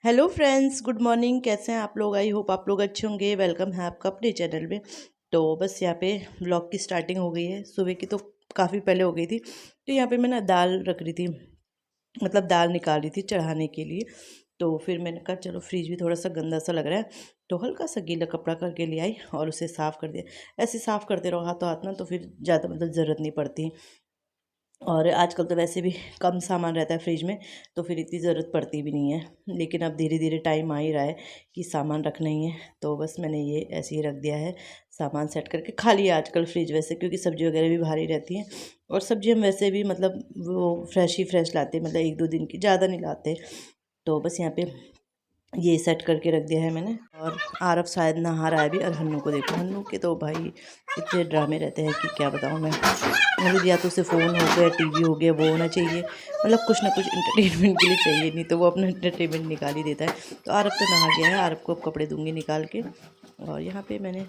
Hello friends, good morning. कैसे हैं आप लोग? आई होप आप लोग अच्छे होंगे। वेलकम है आपका अपने चैनल में। तो बस यहाँ पे व्लॉग की स्टार्टिंग हो गई है। सुबह की तो काफ़ी पहले हो गई थी। तो यहाँ पे मैं ना दाल रख रही थी, मतलब दाल निकाल रही थी चढ़ाने के लिए। तो फिर मैंने कहा चलो, फ्रिज भी थोड़ा सा गंदा सा लग रहा है, तो हल्का सा गीला कपड़ा करके ले आई और उसे साफ़ कर दिया। ऐसे साफ़ करते रहो हाथों हाथ ना, तो फिर ज़्यादा मतलब ज़रूरत नहीं पड़ती। और आजकल तो वैसे भी कम सामान रहता है फ्रिज में, तो फिर इतनी ज़रूरत पड़ती भी नहीं है। लेकिन अब धीरे धीरे टाइम आ ही रहा है कि सामान रखना ही है, तो बस मैंने ये ऐसे ही रख दिया है सामान सेट करके। खाली है आजकल फ्रिज वैसे, क्योंकि सब्ज़ी वगैरह भी भारी रहती हैं। और सब्ज़ी हम वैसे भी मतलब वो फ्रेश ही फ्रेश लाते हैं, मतलब एक दो दिन की ज़्यादा नहीं लाते। तो बस यहाँ पे ये सेट करके रख दिया है मैंने। और आरव शायद नहा रहा है अभी। और हन्नू को देखो, हन्नू के तो भाई इतने ड्रामे रहते हैं कि क्या बताऊँ मैं। मतलब या तो उसे फ़ोन हो गया, टीवी हो गया, वो होना चाहिए, मतलब कुछ ना कुछ इंटरटेनमेंट के लिए चाहिए, नहीं तो वो अपना इंटरटेनमेंट निकाल ही देता है। तो आरव तो नहा गया है, आरव को अब कपड़े दूंगी निकाल के। और यहाँ पे मैंने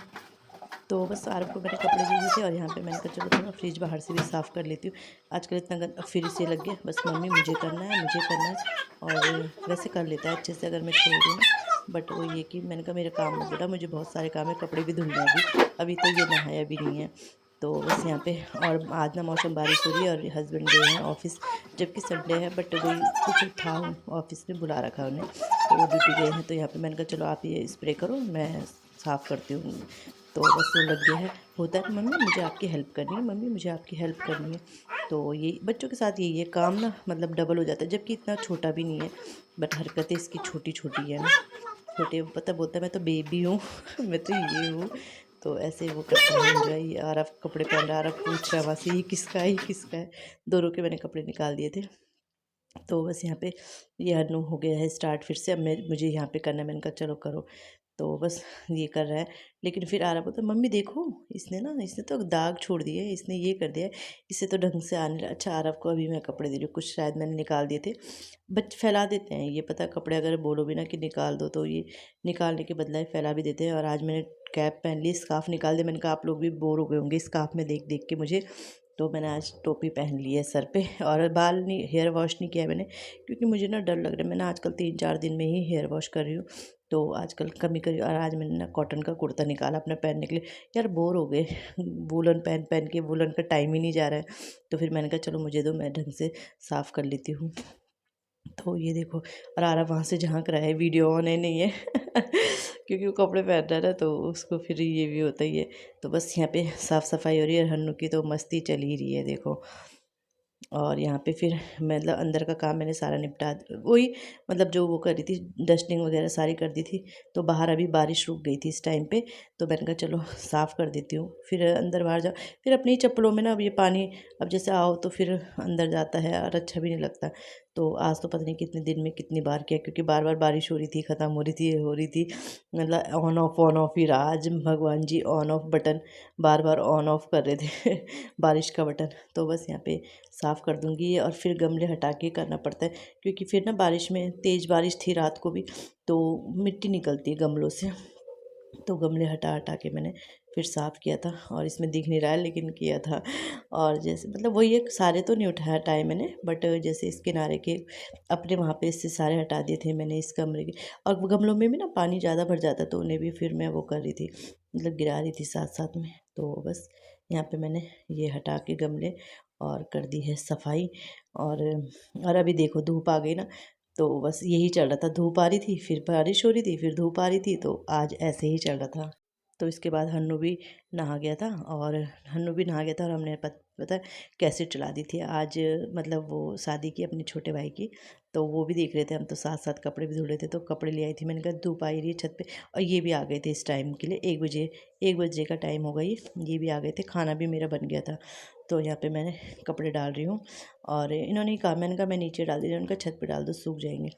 तो बस आरव को मैंने कपड़े दे दिए थे। और यहाँ पे मैंने कहा चलो थोड़ा फ्रिज बाहर से भी साफ़ कर लेती हूँ। आजकल इतना गंदा फिर से लग गया, बस मम्मी मुझे करना है, मुझे करना है। और वैसे कर लेता है अच्छे से अगर मैं छोड़ दूँ ना, बट वो ये कि मैंने कहा मेरा काम मत बेटा, मुझे बहुत सारे काम है, कपड़े भी धुलने हैं अभी। अभी तो ये नहाया भी नहीं है। तो बस यहाँ पे, और आज ना मौसम बारिश हो रही है और हस्बैंड गए हैं ऑफिस, जबकि संडे है, बट वही कुछ था ऑफिस में बुला रखा उन्हें, तो वो ड्यूटी गए हैं। तो यहाँ पे मैंने कहा चलो आप ये स्प्रे करो, मैं साफ़ करती हूँ। तो बस वो लग गया है। होता है मम्मी मुझे आपकी हेल्प करनी है, मम्मी मुझे आपकी हेल्प करनी है। तो ये बच्चों के साथ यही है काम ना, मतलब डबल हो जाता है, जबकि इतना छोटा भी नहीं है, बट हरकतें इसकी छोटी छोटी है ना। छोटे पता बोलता है मैं तो बेबी हूँ मैं तो ये हूँ। तो ऐसे वो करता है एंजॉय। और आप कपड़े पहन रहा है, और आप पूछ रहा है वहाँ से ये किसका है, ये किसका है। दोनों के मैंने कपड़े निकाल दिए थे। तो बस यहाँ पे ये हरनू हो गया है स्टार्ट फिर से। अब मुझे यहाँ पे करना है, मैंने कहा चलो करो। तो बस ये कर रहा है। लेकिन फिर आ रहा बोलता मम्मी देखो, इसने तो दाग छोड़ दिए, इसने ये कर दिया है, इससे तो ढंग से आने लगा। अच्छा, आरव को अभी मैं कपड़े दे रही हूँ, कुछ शायद मैंने निकाल दिए थे। बच्चे फैला देते हैं, ये पता है, कपड़े अगर बोलो भी ना कि निकाल दो, तो ये निकालने के बदला फैला भी देते हैं। और आज मैंने कैप पहन ली, स्कार्फ निकाल दिया। मैंने कहा आप लोग भी बोर हो गए होंगे स्कार्फ में देख देख के मुझे, तो मैंने आज टोपी पहन ली है सर पे। और बाल नहीं, हेयर वॉश नहीं किया मैंने, क्योंकि मुझे ना डर लग रहा है। मैं ना आजकल 3-4 दिन में ही हेयर वॉश कर रही हूँ, तो आजकल कमी करी। और आज मैंने ना कॉटन का कुर्ता निकाला अपने पहनने के लिए। यार बोर हो गए वूलन पहन पहन के, वूलन का टाइम ही नहीं जा रहा है। तो फिर मैंने कहा चलो मुझे दो, मैं ढंग से साफ़ कर लेती हूँ। तो ये देखो, और आरा वहाँ से झांक रहा है, वीडियो ऑन है नहीं है क्योंकि वो कपड़े पहन रहा है ना, तो उसको फिर ये भी होता ही है। तो बस यहाँ पे साफ़ सफाई हो रही है, और हन्नू की तो मस्ती चल ही रही है देखो। और यहाँ पे फिर मतलब अंदर का काम मैंने सारा निपटा वही, मतलब जो वो कर रही थी डस्टिंग वगैरह सारी कर दी थी। तो बाहर अभी बारिश रुक गई थी इस टाइम पे, तो मैंने कहा चलो साफ़ कर देती हूँ, फिर अंदर बाहर जाओ। फिर अपनी चप्पलों में ना अब ये पानी, अब जैसे आओ तो फिर अंदर जाता है और अच्छा भी नहीं लगता। तो आज तो पता नहीं कितने दिन में कितनी बार किया, क्योंकि बार बार बारिश हो रही थी, ख़त्म हो रही थी, हो रही थी, मतलब ऑन ऑफ ही रहा आज। भगवान जी ऑन ऑफ बटन बार बार ऑन ऑफ कर रहे थे बारिश का बटन। तो बस यहाँ पे साफ़ कर दूँगी। और फिर गमले हटा के करना पड़ता है, क्योंकि फिर ना बारिश में, तेज़ बारिश थी रात को भी, तो मिट्टी निकलती है गमलों से। तो गमले हटा हटा के मैंने फिर साफ़ किया था। और इसमें दिख नहीं रहा है लेकिन किया था। और जैसे मतलब वही एक, सारे तो नहीं हटाए मैंने, बट जैसे इस किनारे के अपने वहाँ पे इससे सारे हटा दिए थे मैंने इस कमरे के। और वो गमलों में भी ना पानी ज़्यादा भर जाता, तो उन्हें भी फिर मैं वो कर रही थी, मतलब गिरा रही थी साथ साथ में। तो बस यहाँ पे मैंने ये हटा के गमले और कर दी है सफाई। और अभी देखो धूप आ गई ना, तो बस यही चल रहा था, धूप आ रही थी फिर बारिश हो रही थी, फिर धूप आ रही थी, तो आज ऐसे ही चल रहा था। तो इसके बाद हन्नू भी नहा गया था, और हन्नू भी नहा गया था, और हमने पता है कैसेट चला दी थी आज, मतलब वो शादी की अपने छोटे भाई की। तो वो भी देख रहे थे हम, तो साथ साथ कपड़े भी धुल रहे थे, तो कपड़े ले आई थी। मैंने कहा धूप आई रही है छत पे, और ये भी आ गए थे इस टाइम के लिए, 1 बजे, 1 बजे का टाइम हो गई, ये भी आ गए थे, खाना भी मेरा बन गया था। तो यहाँ पे मैंने कपड़े डाल रही हूँ। और इन्होंने ही कहा, मैंने कहा मैं नीचे डाल दी, इन्होंने कहा छत पे डाल दो सूख जाएंगे।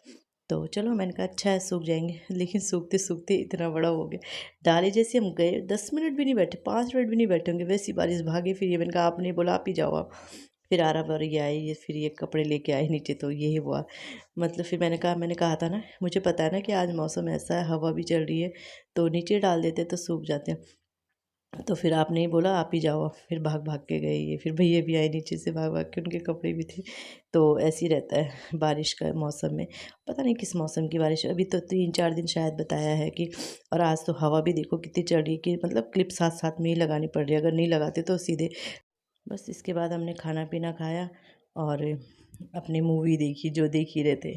तो चलो मैंने कहा अच्छा है सूख जाएंगे, लेकिन सूखते सूखते इतना बड़ा हो गया। डाले जैसे हम गए, 10 मिनट भी नहीं बैठे, 5 मिनट भी नहीं बैठे होंगे, वैसी बारिश भागे। फिर ये मैंने कहा आपने बोला आप ही जाओ आप। फिर आरा पर ये आई, ये फिर ये कपड़े लेके आए नीचे, तो यही हुआ। मतलब फिर मैंने कहा था ना, मुझे पता है ना कि आज मौसम ऐसा है, हवा भी चल रही है, तो नीचे डाल देते तो सूख जाते हैं। तो फिर आपने ही बोला आप ही जाओ, फिर भाग भाग के गए ये, फिर भैया भी आए नीचे से भाग भाग के, उनके कपड़े भी थे। तो ऐसे ही रहता है बारिश का मौसम में, पता नहीं किस मौसम की बारिश है। अभी तो 3-4 दिन शायद बताया है कि, और आज तो हवा भी देखो कितनी चल रही है कि मतलब क्लिप साथ साथ में ही लगानी पड़ रही है, अगर नहीं लगाते तो सीधे। बस इसके बाद हमने खाना पीना खाया और अपनी मूवी देखी जो देख ही रहे थे।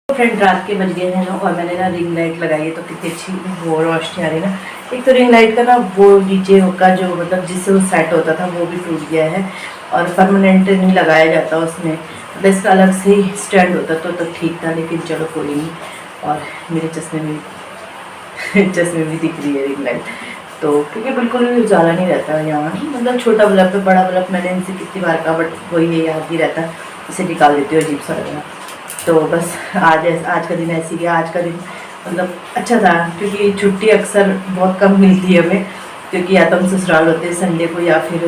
फ्रेंड रात के बज गए हैं ना, और मैंने ना रिंग लाइट लगाई है, तो कितनी अच्छी वो रोशनी आ रही है ना। एक तो रिंग लाइट का ना वो नीचे का जो मतलब जिससे वो सेट होता था वो भी टूट गया है, और परमानेंट नहीं लगाया जाता उसमें, मतलब इसका अलग से ही स्टैंड होता तो ठीक था, लेकिन चलो कोई नहीं। और मेरे चश्मे में चश्मे भी दिख रही है रिंग लाइट, तो क्योंकि बिल्कुल भी उजाला नहीं रहता है यहाँ, मतलब छोटा बल्ब है, बड़ा बल्ब मैंने इनसे कितनी बार कहा बट वही है याद ही रहता है, इसे निकाल देती हूँ अजीब सा लगना। तो बस आज का दिन ऐसी गया। आज का दिन मतलब अच्छा था, क्योंकि छुट्टी अक्सर बहुत कम मिलती है हमें, क्योंकि या तो हम ससुराल होते हैं संडे को, या फिर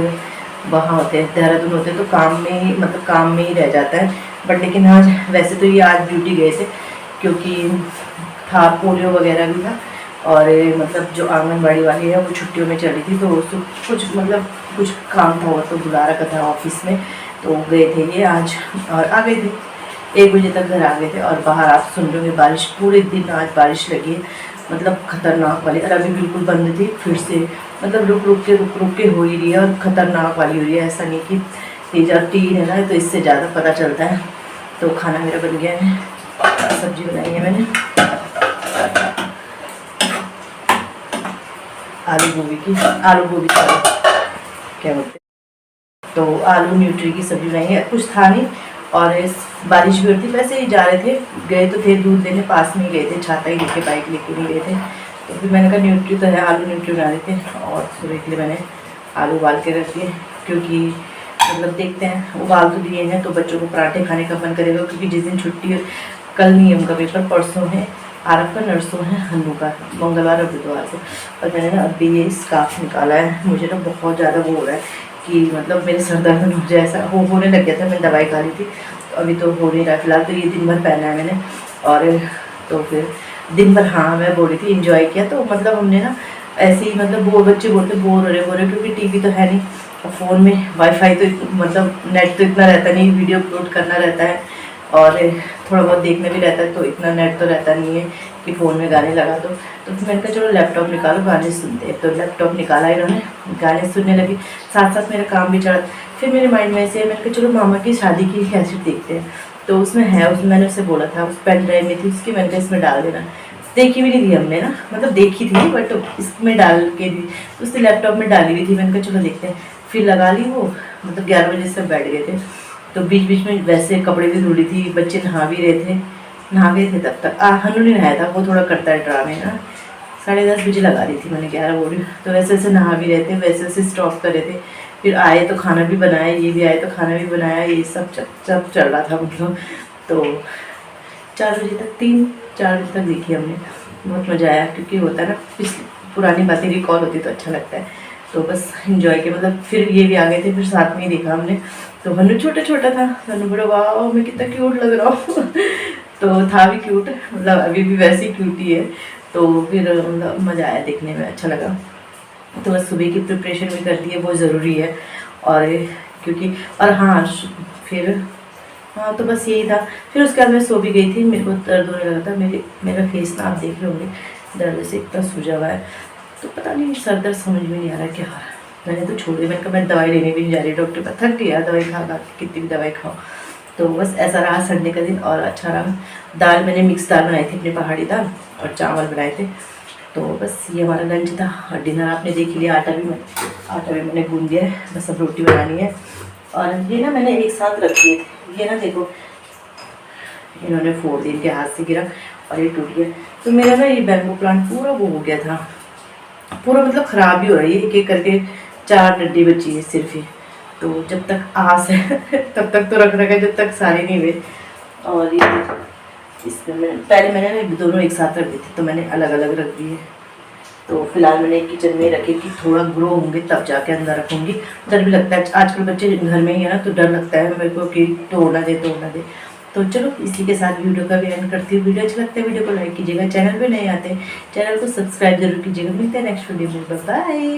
वहाँ होते हैं देहरादून होते हैं, तो काम में ही मतलब काम में ही रह जाता है। बट लेकिन आज वैसे तो ये आज ड्यूटी गए थे, क्योंकि था पोलियो वगैरह भी था, और मतलब जो आंगनबाड़ी वाली है वो छुट्टियों में चली थी, तो उसको कुछ मतलब कुछ काम था, वो तो बुला रखा था ऑफिस में, तो गए थे ये आज और आ गए थे। 1 बजे तक घर आ गए थे, और बाहर आप सुन रहे हो बारिश, पूरे दिन आज बारिश लगी है, मतलब खतरनाक वाली। और अभी बिल्कुल बंद थी, फिर से मतलब रुक रुक के हो ही रही है, और ख़तरनाक वाली हो रही है, ऐसा नहीं कि तेज और तीन है ना, तो इससे ज़्यादा पता चलता है। तो खाना मेरा बन गया है, सब्जी बनाई है मैंने आलू गोभी की क्या बोलते, तो आलू न्यूट्री की सब्जी बनाई है, कुछ था नहीं, और बारिश भी होती, वैसे ही जा रहे थे, गए तो थे दूध लेने, पास में ही गए थे, छाता ही लेके बाइक लेके नहीं गए थे। तो फिर मैंने कहा न्यूट्री तो है, आलू न्यूट्री बना देते हैं, और सुबह के लिए मैंने आलू उबाल के रख दिए, क्योंकि मतलब देखते हैं उबाल तो दिए हैं, तो बच्चों को पराठे खाने का मन करेगा, क्योंकि जिस दिन छुट्टी है, कल नियम का पेपर, परसों है आरब का, नरसों है हन्नू का, मंगलवार और बुधवार को। और मैंने ना अभी ये स्कार्फ निकाला है, मुझे ना बहुत ज़्यादा वो हो रहा है कि मतलब मेरे सर दर्द हो जाए, ऐसा होने लग गया था, मैंने दवाई खा ली थी, तो अभी तो हो नहीं रहा फिलहाल। तो ये दिन भर पहना है मैंने, और तो फिर दिन भर, हाँ मैं बोल रही थी इंजॉय किया, तो मतलब हमने ना ऐसे ही मतलब बच्चे बोलते बोर हो रहे, क्योंकि टीवी तो है नहीं, और फ़ोन में वाईफाई तो मतलब नेट तो इतना रहता नहीं, वीडियो अपलोड करना रहता है, और थोड़ा बहुत देखना भी रहता है, तो इतना नेट तो रहता नहीं है कि फ़ोन में गाने लगा दो। तो फिर मैंने कहा चलो लैपटॉप निकालो गाने सुनते हैं, तो लैपटॉप निकाला इन्होंने, गाने सुनने लगी, साथ साथ मेरा काम भी चला। फिर मेरे माइंड में ऐसे मैंने कहा चलो मामा की शादी की कैसेट देखते हैं, तो उसमें है, उसमें मैंने उससे बोला था, उस पेन ड्राइव में थी उसकी, मैंने कहा इसमें डाल देना, देखी भी नहीं थी हमने ना, मतलब देखी थी बट इसमें डाल के दी, उसने लैपटॉप में डाली हुई थी, मैंने कहा चलो देखते हैं। फिर लगा ली वो, मतलब 11 बजे से बैठ गए थे, तो बीच बीच में वैसे कपड़े भी धुली थी, बच्चे नहा भी रहे थे, नहा गए थे तब तक हन्नू नहीं नहाया था, वो थोड़ा करता है ड्रामे ना। 10:30 बजे लगा दी थी मैंने, 11 बोली, तो वैसे वैसे नहा भी रहे थे, वैसे वैसे स्टॉप कर रहे थे। फिर आए तो खाना भी बनाया, ये भी आए तो खाना भी बनाया, ये सब चल रहा था मतलब। तो 4 बजे तक 3-4 बजे तक देखी हमने, बहुत मज़ा आया, क्योंकि होता है ना पिछली पुरानी बातें रिकॉल होती तो अच्छा लगता है। तो बस इंजॉय के मतलब फिर ये भी आ गए थे, फिर साथ में ही देखा हमने। तो हन्नू छोटा छोटा था, हन्नू बड़ा वाह मैं कितना क्यूट लग रहा हूँ तो था भी क्यूट, मतलब अभी भी वैसे ही क्यूट ही है। तो फिर मतलब मज़ा आया देखने में, अच्छा लगा। तो बस सुबह की प्रिपरेशन भी कर दी है, बहुत ज़रूरी है, और क्योंकि और हाँ फिर हाँ तो बस यही था। फिर उसके बाद मैं सो भी गई थी, मेरे को दर्द होने लगा था, मेरा फेस ना आप देख रहे होंगे दर्द से इतना सूजा हुआ है, तो पता नहीं सर दर्द समझ में नहीं आ रहा क्या हो रहा है। मैंने तो छोड़ दिया, मैंने कहा मैं दवाई लेने भी नहीं जा रही डॉक्टर पर, थक गया दवाई खा खा के, कितनी भी दवाई खाओ। तो बस ऐसा रहा संडे का दिन, और अच्छा रहा। दाल मैंने मिक्स दाल बनाई थी अपनी पहाड़ी दाल, और चावल बनाए थे। तो बस ये हमारा लंच था, और डिनर आपने देख लिया। आटा भी मैंने गूंद दिया है, बस अब रोटी बनानी है। और ये ना मैंने एक साथ रख दिए थे, ये ना देखो इन्होंने फोड़ दिया, इनके हाथ से गिरा और ये टूट गया। तो मेरा ना ये बैम्बू प्लांट पूरा वो हो गया था, पूरा मतलब ख़राब भी हो रहा है, एक एक करके 4 डंडी बची है सिर्फ ही। तो जब तक आस है तब तक तो रख रखा है, जब तक सारे नहीं हुए। और ये इसमें पहले मैंने ना दोनों एक साथ रख दी थी, तो मैंने अलग अलग रख दिए। तो फिलहाल मैंने किचन में रखे कि थोड़ा ग्रो होंगे तब जाके अंदर रखूँगी। डर भी लगता है, आजकल बच्चे घर में ही है ना, तो डर लगता है मेरे को कि तोड़ ना दे। तो चलो इसी के साथ वीडियो का भी एंड करती हूँ। वीडियो अच्छा लगता है वीडियो को लाइक कीजिएगा, चैनल पे नए आते हैं चैनल को सब्सक्राइब जरूर कीजिएगा। मिलते हैं नेक्स्ट वीडियो में, बाय।